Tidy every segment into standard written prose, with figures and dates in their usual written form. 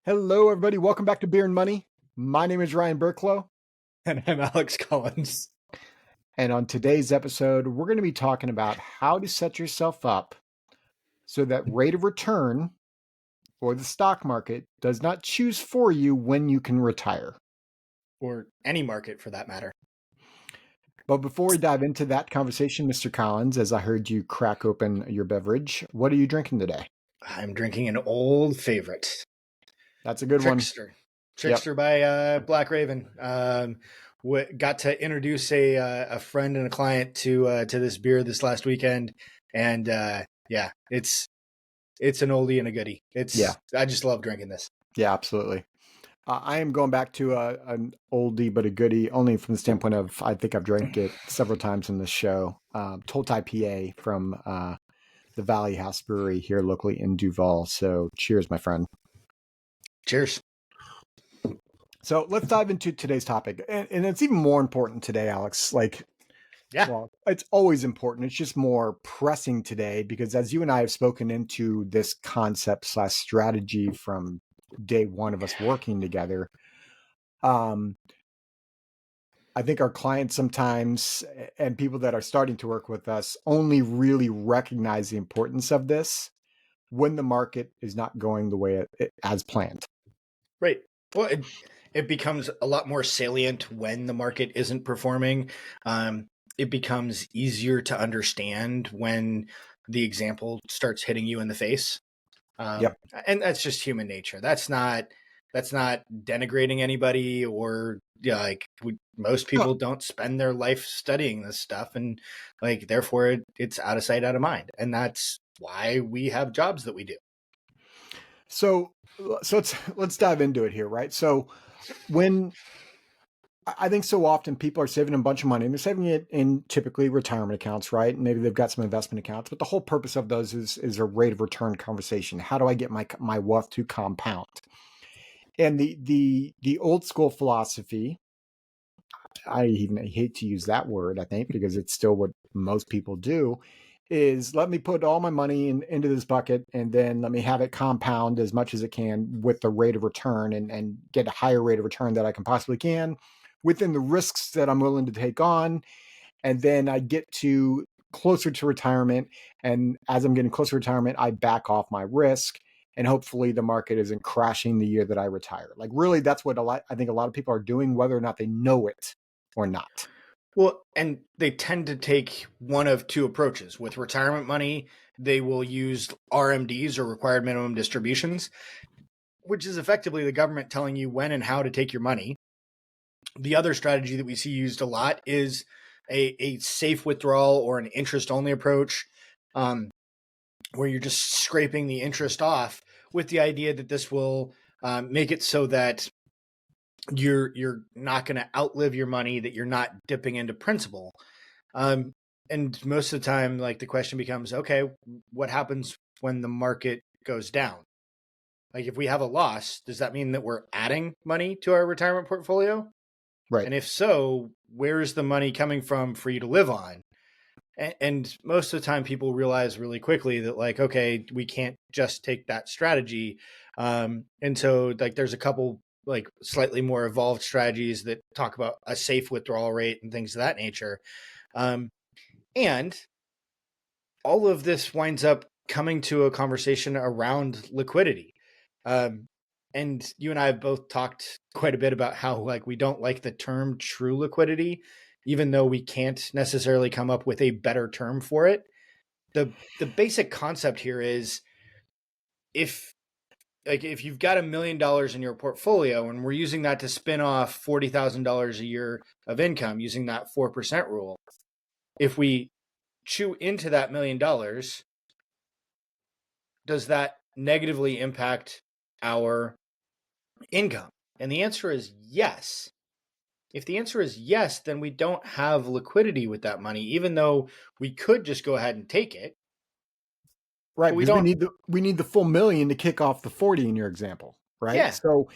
Hello, everybody. Welcome back to Beer and Money. My name is Ryan Burklo. And I'm Alex Collins. And on today's episode, we're going to be talking about how to set yourself up so that rate of return or the stock market does not choose for you when you can retire. Or any market for that matter. But before we dive into that conversation, Mr. Collins, as I heard you crack open your beverage, what are you drinking today? I'm drinking an old favorite. That's a good Trickster. Trickster by Black Raven. Got to introduce a friend and a client to this beer this last weekend, and it's an oldie and a goodie. I just love drinking this. Yeah, absolutely. I am going back to an oldie but a goodie, only from the standpoint of I think I've drank it several times in this show. Tolt IPA from the Valley House Brewery here locally in Duval. So cheers, my friend. Cheers. So let's dive into today's topic. And it's even more important today, Alex. Well, it's always important. It's just more pressing today because as you and I have spoken into this concept / strategy from day one of us working together, I think our clients sometimes and people that are starting to work with us only really recognize the importance of this when the market is not going the way it as planned. Right. Well, it becomes a lot more salient when the market isn't performing. It becomes easier to understand when the example starts hitting you in the face. And that's just human nature. That's not denigrating anybody or most people don't spend their life studying this stuff, and therefore it's out of sight, out of mind. And that's why we have jobs that we do. So let's dive into it here, right? So when I think so often people are saving a bunch of money and they're saving it in typically retirement accounts, right? And maybe they've got some investment accounts, but the whole purpose of those is a rate of return conversation. How do I get my wealth to compound? And the old school philosophy, I hate to use that word, I think, because it's still what most people do, is let me put all my money into this bucket and then let me have it compound as much as it can with the rate of return and get a higher rate of return that I can possibly can within the risks that I'm willing to take on. And then I get to closer to retirement. And as I'm getting closer to retirement, I back off my risk. And hopefully the market isn't crashing the year that I retire. Like really, that's what I think a lot of people are doing, whether or not they know it or not. Well, and they tend to take one of two approaches. With retirement money, they will use RMDs or required minimum distributions, which is effectively the government telling you when and how to take your money. The other strategy that we see used a lot is a safe withdrawal or an interest-only approach, where you're just scraping the interest off with the idea that this will make it so that you're not going to outlive your money, that you're not dipping into principal. And most of the time, the question becomes, okay, what happens when the market goes down? If we have a loss, does that mean that we're adding money to our retirement portfolio? Right. And if so, where is the money coming from for you to live on? And most of the time people realize really quickly that okay, we can't just take that strategy. And so there's a couple slightly more evolved strategies that talk about a safe withdrawal rate and things of that nature. And all of this winds up coming to a conversation around liquidity. And you and I have both talked quite a bit about how we don't like the term true liquidity, even though we can't necessarily come up with a better term for it. The basic concept here is if you've got $1 million in your portfolio and we're using that to spin off $40,000 a year of income using that 4% rule, if we chew into that $1 million, does that negatively impact our income? And the answer is yes. If the answer is yes, then we don't have liquidity with that money, even though we could just go ahead and take it. Right, because we need the full $1 million to kick off the 40 in your example, right? Yeah. So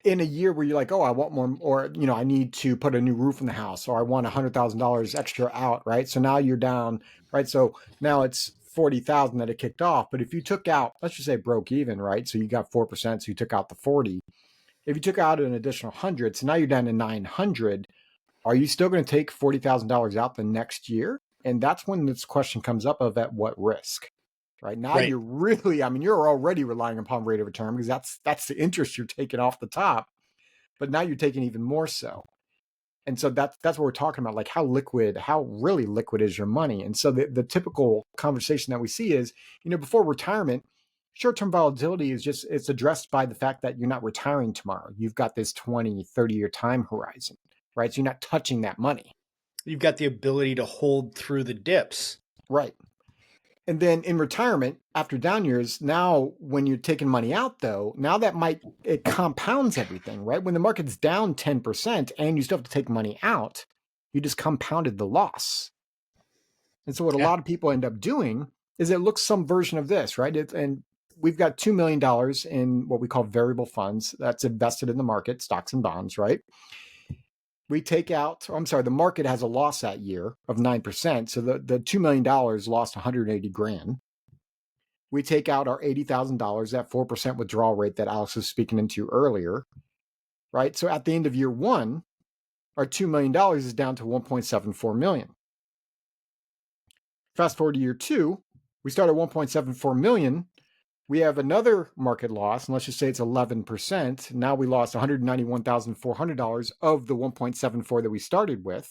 in a year where you're like, oh, I want more, or I need to put a new roof in the house, or I want $100,000 extra out, right? So now you're down, right? So now it's 40,000 that it kicked off. But if you took out, let's just say broke even, right? So you got 4%, so you took out the 40. If you took out an additional 100, so now you're down to 900, are you still going to take $40,000 out the next year? And that's when this question comes up of at what risk, right? Now Right. you're really, I mean, you're already relying upon rate of return because that's the interest you're taking off the top, but now you're taking even more so. And so that's what we're talking about, like how really liquid is your money. And so the typical conversation that we see is, before retirement, short-term volatility it's addressed by the fact that you're not retiring tomorrow. You've got this 20, 30-year time horizon, right? So you're not touching that money. You've got the ability to hold through the dips. Right. And then in retirement, after down years, now when you're taking money out, though, now it compounds everything, right? When the market's down 10% and you still have to take money out, you just compounded the loss. And so what a lot of people end up doing is it looks some version of this, right? And we've got $2 million in what we call variable funds that's invested in the market, stocks and bonds, right? We take out, the market has a loss that year of 9%. So the $2 million lost 180 grand. We take out our $80,000, that 4% withdrawal rate that Alex was speaking into earlier, right? So at the end of year one, our $2 million is down to 1.74 million. Fast forward to year two, we start at 1.74 million. We have another market loss, and let's just say it's 11%. Now we lost $191,400 of the 1.74 that we started with.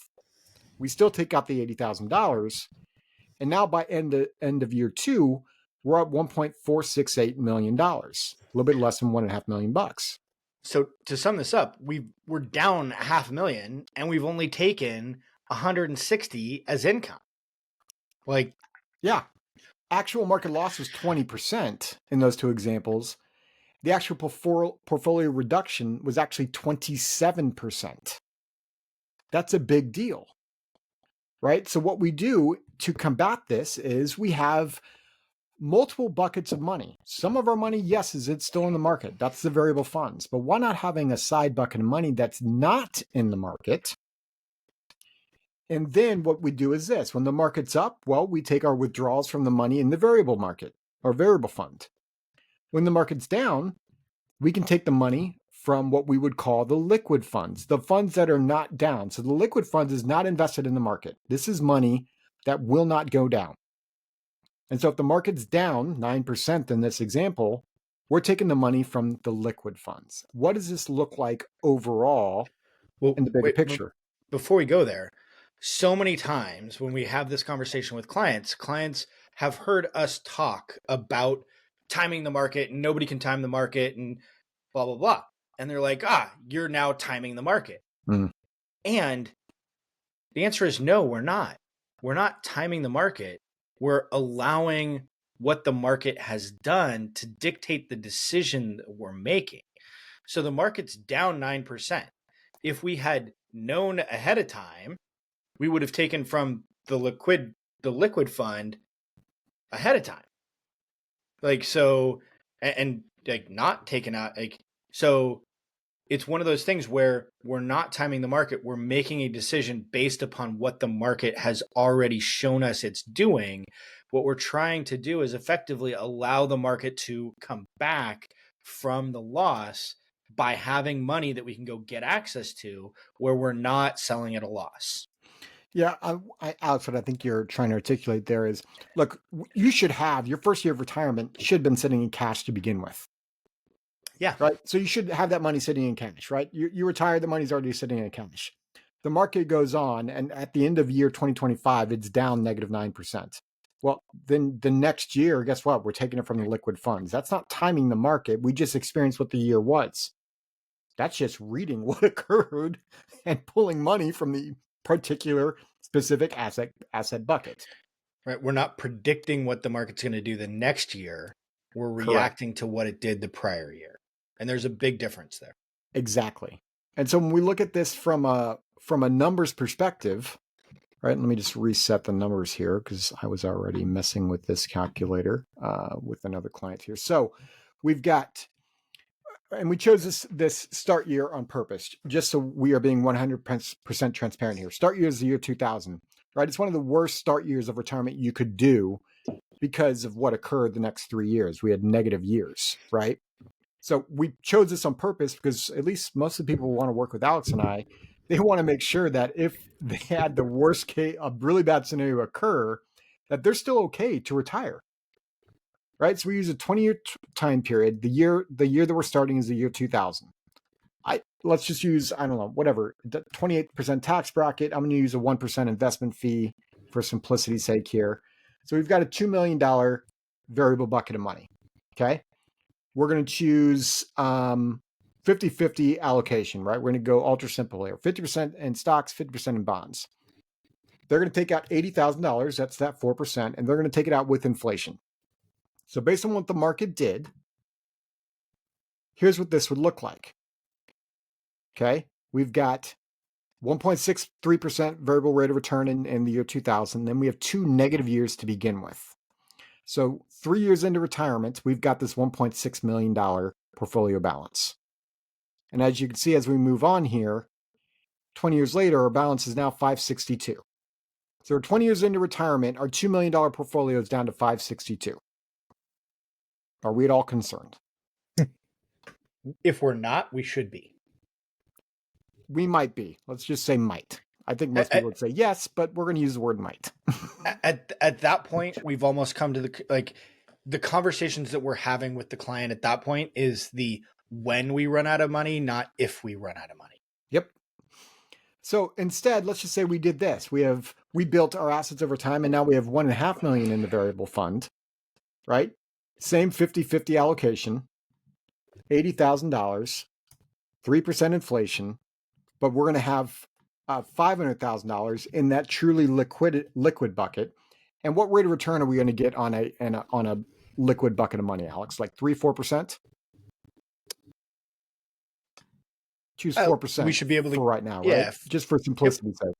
We still take out the $80,000. And now by end of year two, we're at $1.468 million, a little bit less than $1.5 million. So to sum this up, we're down $500,000 and we've only taken 160 as income. Yeah. Actual market loss was 20% in those two examples. The actual portfolio reduction was actually 27%. That's a big deal, right? So what we do to combat this is we have multiple buckets of money. Some of our money, yes, it's still in the market. That's the variable funds. But why not having a side bucket of money that's not in the market? And then what we do is this. When the market's up, well, we take our withdrawals from the money in the variable market or variable fund. When the market's down, we can take the money from what we would call the liquid funds, the funds that are not down. So the liquid funds is not invested in the market. This is money that will not go down. And so if the market's down 9% in this example, we're taking the money from the liquid funds. What does this look like overall in the bigger picture? Before we go there, so many times when we have this conversation with clients have heard us talk about timing the market and nobody can time the market and blah, blah, blah. And they're like, you're now timing the market. And the answer is no, we're not. We're not timing the market. We're allowing what the market has done to dictate the decision that we're making. So the market's down 9%. If we had known ahead of time, we would have taken from the liquid fund ahead of time. Not taken out. So it's one of those things where we're not timing the market. We're making a decision based upon what the market has already shown us it's doing. What we're trying to do is effectively allow the market to come back from the loss by having money that we can go get access to where we're not selling at a loss. Yeah, Alex, what I think you're trying to articulate there is, look, you should have your first year of retirement should have been sitting in cash to begin with. Yeah. Right. So you should have that money sitting in cash, right? You retire, the money's already sitting in cash. The market goes on, and at the end of year 2025, it's down -9%. Well, then the next year, guess what? We're taking it from the liquid funds. That's not timing the market. We just experienced what the year was. That's just reading what occurred and pulling money from the particular specific asset bucket. Right. We're not predicting what the market's going to do the next year. We're reacting to what it did the prior year. And there's a big difference there. Exactly. And so when we look at this from a numbers perspective, right? Let me just reset the numbers here because I was already messing with this calculator with another client here. So we've got, and we chose this start year on purpose, just so we are being 100% transparent here. Start year is the year 2000, right? It's one of the worst start years of retirement you could do because of what occurred the next 3 years. We had negative years, right? So we chose this on purpose because at least most of the people who want to work with Alex and I, they want to make sure that if they had the worst case, a really bad scenario occur, that they're still okay to retire, right? So we use a 20-year time period. The year that we're starting is the year 2000. Let's just use, I don't know, whatever, the 28% tax bracket. I'm going to use a 1% investment fee for simplicity's sake here. So we've got a $2 million variable bucket of money. Okay. We're going to choose 50-50 allocation, right? We're going to go ultra simple here. 50% in stocks, 50% in bonds. They're going to take out $80,000. That's that 4%. And they're going to take it out with inflation. So based on what the market did, here's what this would look like. Okay. We've got 1.63% variable rate of return in the year 2000. Then we have 2 negative years to begin with. So 3 years into retirement, we've got this $1.6 million portfolio balance. And as you can see, as we move on here, 20 years later, our balance is now 562. So we're 20 years into retirement, our $2 million portfolio is down to 562. Are we at all concerned? If we're not, we should be. We might be. Let's just say might. I think most people would say yes, but we're going to use the word might. At that point, we've almost come to the conversations that we're having with the client at that point is the when we run out of money, not if we run out of money. Yep. So instead, let's just say we did this. We built our assets over time, and now we have $1.5 million in the variable fund, right? Same 50-50 allocation, $80,000, 3% inflation, but we're going to have $500,000 in that truly liquid bucket. And what rate of return are we going to get on a liquid bucket of money, Alex? Like 3-4%? Choose 4%. We should be able to for right now, right? Yeah. Just for simplicity's sake.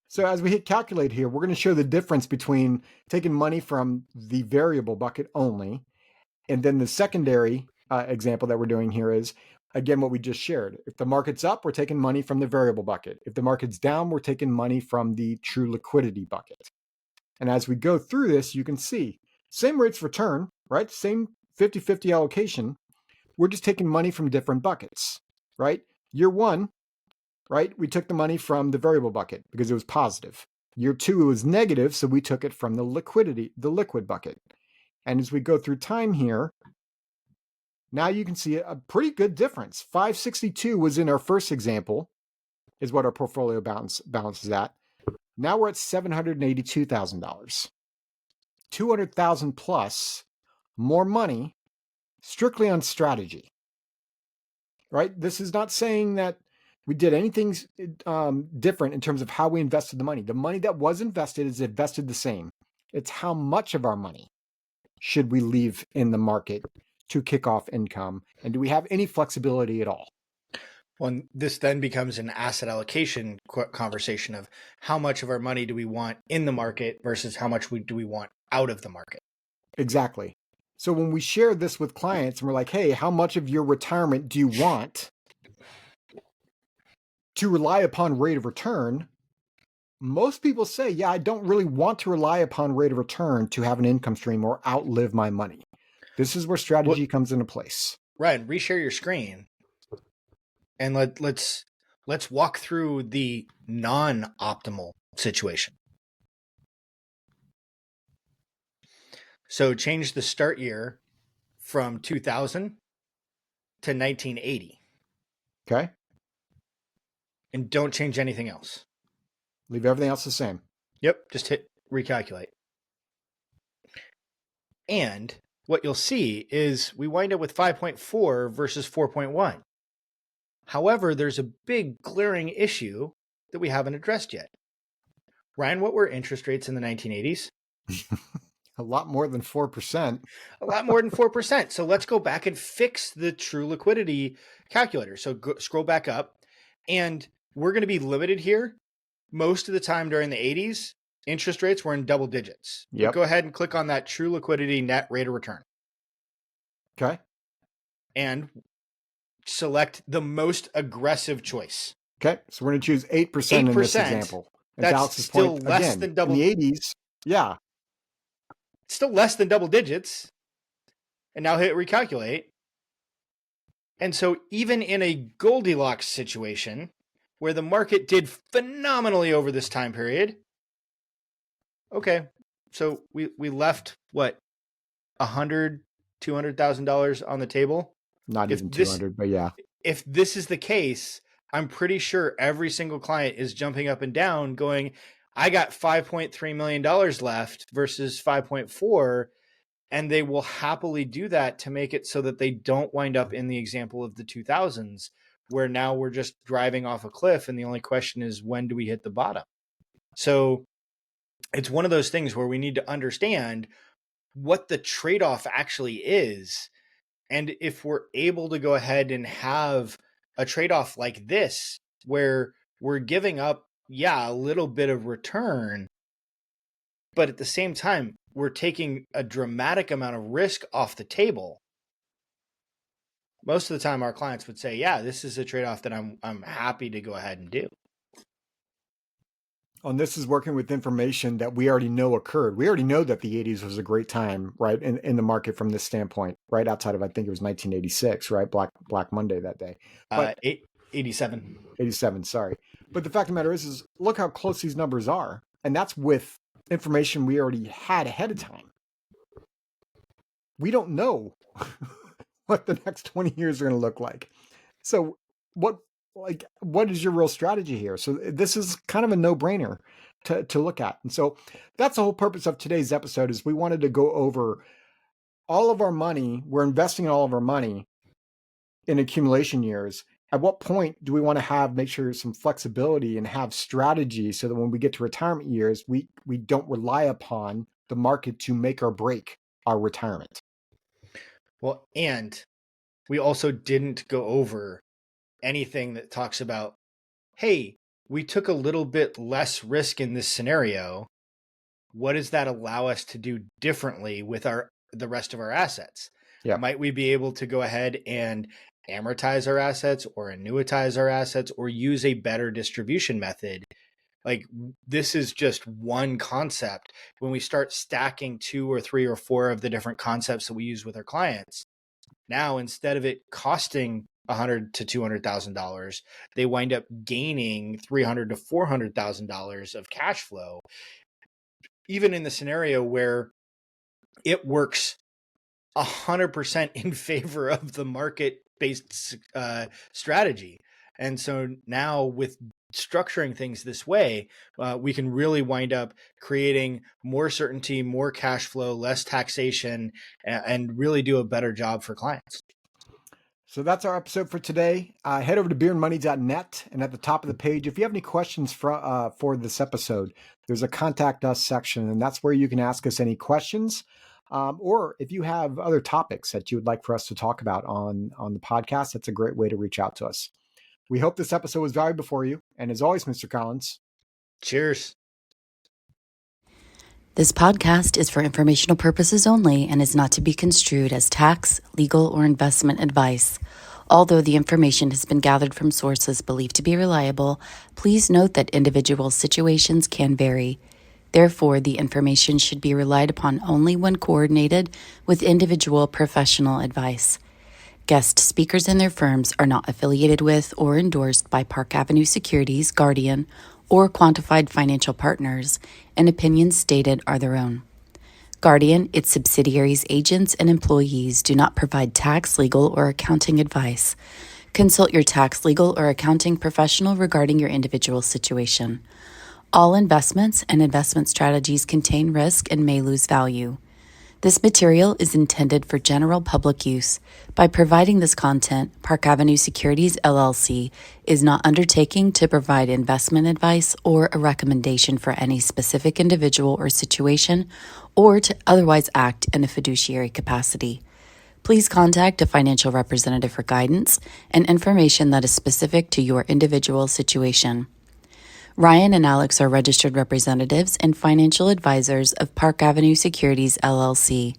So as we hit calculate here, we're going to show the difference between taking money from the variable bucket only, and then the secondary example that we're doing here is, again, what we just shared. If the market's up, we're taking money from the variable bucket. If the market's down, we're taking money from the true liquidity bucket. And as we go through this, you can see same rates of return, right? Same 50-50 allocation. We're just taking money from different buckets, right? Year 1, right? We took the money from the variable bucket because it was positive. Year 2, it was negative, so we took it from the liquid bucket. And as we go through time here, now you can see a pretty good difference. 562 was in our first example, is what our portfolio balance is at. Now we're at $782,000. 200,000 plus more money strictly on strategy, right? This is not saying that we did anything different in terms of how we invested the money. The money that was invested is invested the same. It's how much of our money should we leave in the market to kick off income, and do we have any flexibility at all? Well, this then becomes an asset allocation conversation of how much of our money do we want in the market versus how much do we want out of the market. Exactly. So when we share this with clients and we're like, hey, how much of your retirement do you want to rely upon rate of return? Most people say, yeah, I don't really want to rely upon rate of return to have an income stream or outlive my money. This is where strategy comes into place. Ryan, reshare your screen and let's walk through the non-optimal situation. So change the start year from 2000 to 1980. Okay. And don't change anything else. Leave everything else the same. Yep. Just hit recalculate. And what you'll see is we wind up with 5.4 versus 4.1. However, there's a big glaring issue that we haven't addressed yet. Ryan, what were interest rates in the 1980s? A lot more than 4%. A lot more than 4%. So let's go back and fix the true liquidity calculator. So scroll back up, and we're going to be limited here. Most of the time during the 80s, interest rates were in double digits. Yep. Go ahead and click on that true liquidity net rate of return. Okay. And select the most aggressive choice. Okay. So we're going to choose 8% in this example. And that's still less than double. In the 80s, yeah. still less than double digits, and now hit recalculate. And so even in a Goldilocks situation where the market did phenomenally over this time period, okay, so we left what, $200,000 on the table. Not even 200, but yeah. If this is the case, I'm pretty sure every single client is jumping up and down going, I got $5.3 million left versus 5.4. And they will happily do that to make it so that they don't wind up in the example of the 2000s, where now we're just driving off a cliff. And the only question is, when do we hit the bottom? So it's one of those things where we need to understand what the trade-off actually is. And if we're able to go ahead and have a trade-off like this, where we're giving up, a little bit of return, but at the same time, we're taking a dramatic amount of risk off the table. Most of the time, our clients would say, this is a trade-off that I'm happy to go ahead and do. And this is working with information that we already know occurred. We already know that the 80s was a great time, right, in the market from this standpoint, right outside of, I think it was 1986, right, Black Monday that day. But 87. 87, sorry. But the fact of the matter is look how close these numbers are. And that's with information we already had ahead of time. We don't know what the next 20 years are going to look like. So what is your real strategy here? So this is kind of a no-brainer to look at. And so that's the whole purpose of today's episode, is we wanted to go over all of our money. We're investing all of our money in accumulation years. At what point do we want to make sure some flexibility and have strategy so that when we get to retirement years, we don't rely upon the market to make or break our retirement? Well, and we also didn't go over anything that talks about, hey, we took a little bit less risk in this scenario. What does that allow us to do differently with the rest of our assets? Yeah. Might we be able to go ahead and amortize our assets or annuitize our assets or use a better distribution method? Like, this is just one concept. When we start stacking 2 or 3 or 4 of the different concepts that we use with our clients, now instead of it costing $100,000 to $200,000, they wind up gaining $300,000 to $400,000 of cash flow, even in the scenario where it works 100% in favor of the market-based strategy. And so now with structuring things this way, we can really wind up creating more certainty, more cash flow, less taxation, and really do a better job for clients. So that's our episode for today. Head over to beerandmoney.net, and at the top of the page, if you have any questions for this episode, there's a contact us section, and that's where you can ask us any questions. Or if you have other topics that you would like for us to talk about on the podcast, that's a great way to reach out to us. We hope this episode was valuable for you. And as always, Mr. Collins. Cheers. This podcast is for informational purposes only and is not to be construed as tax, legal, or investment advice. Although the information has been gathered from sources believed to be reliable, please note that individual situations can vary. Therefore, the information should be relied upon only when coordinated with individual professional advice. Guest speakers and their firms are not affiliated with or endorsed by Park Avenue Securities, Guardian, or Quantified Financial Partners, and opinions stated are their own. Guardian, its subsidiaries, agents, and employees do not provide tax, legal, or accounting advice. Consult your tax, legal, or accounting professional regarding your individual situation. All investments and investment strategies contain risk and may lose value. This material is intended for general public use. By providing this content, Park Avenue Securities, LLC is not undertaking to provide investment advice or a recommendation for any specific individual or situation, or to otherwise act in a fiduciary capacity. Please contact a financial representative for guidance and information that is specific to your individual situation. Ryan and Alex are registered representatives and financial advisors of Park Avenue Securities, LLC.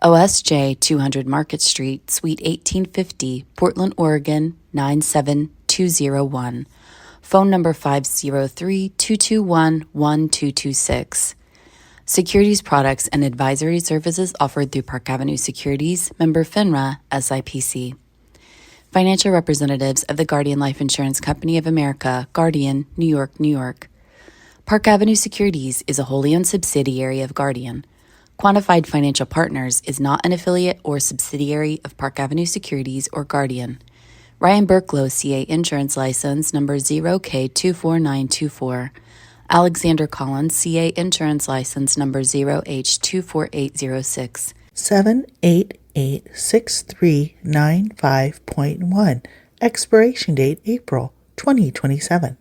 OSJ 200 Market Street, Suite 1850, Portland, Oregon 97201. Phone number 503-221-1226. Securities products and advisory services offered through Park Avenue Securities, member FINRA, SIPC. Financial representatives of the Guardian Life Insurance Company of America, Guardian, New York, New York. Park Avenue Securities is a wholly owned subsidiary of Guardian. Quantified Financial Partners is not an affiliate or subsidiary of Park Avenue Securities or Guardian. Ryan Burklo, CA Insurance License Number 0K24924. Alexander Collins, CA Insurance License Number 0H24806. 7886395.1. Expiration date April 2027.